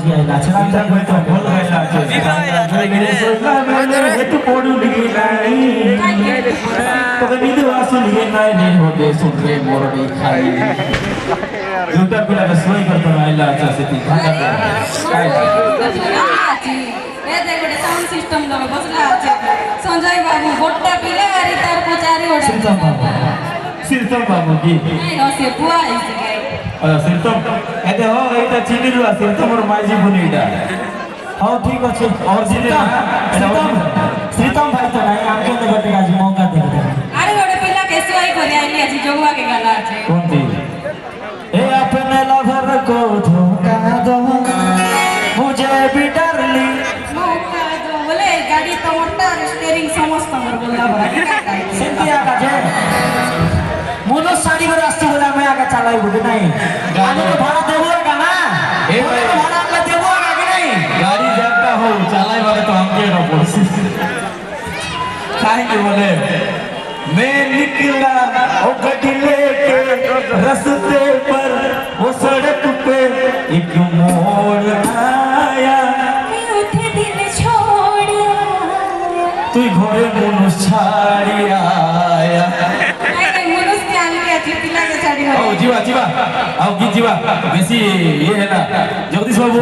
देखी आइला छड़ा सीता कोई तो बोल गया है तू पड़ू लिखी नहीं तो कभी तो आंसू लिए नहीं हो गए सुन के मोरनी खाई दूटा पिला का सोई करतो आइला अच्छा से थी ए देख गोटे साउंड सिस्टम लगे बसला আছে संजय बाबू गोटा पिला गाड़ी तार पचारी ओडा सिरतम बाबू की नहीं हो से बुआ इसे सिरतम एते हो एटा चिनी रुआ सिरतम और माइजी बुनीटा हां ठीक अछि और श्रीतम भाई तो नहीं आके ने बटे आज मौका दे दे अरे गोटे पिला के सोई करे आइली आज जोगवा के गाना আছে कौन थी ए अपने लवर को धोखा दो मुझे भी डर ली मौका दो बोले गाड़ी तो मोटा स्टीयरिंग समस्त हमर बोला बड़ा सिंधिया का जे मुनो साड़ी को रास्ते होला मैं आगे चलाई बुके नहीं गाड़ी को भाड़ा देबो का ना ए भाई भाड़ा ले देबो का कि नहीं गाड़ी जाता हो चलाई वाले तो हमके ना पड़सी खाएंगे बोले मैं निकला ओ गड्डी लेके रास्ते पर वो सड़क पे एक मोड़ आया उठे दिल छोड़ तू घोड़े मुनुष छाड़ी आया नहीं मनुष्य के आने के अच्छी पिला के साड़ी आओ जीवा जीवा आओ गीत जीवा बेसी ये है ना जगदीश बाबू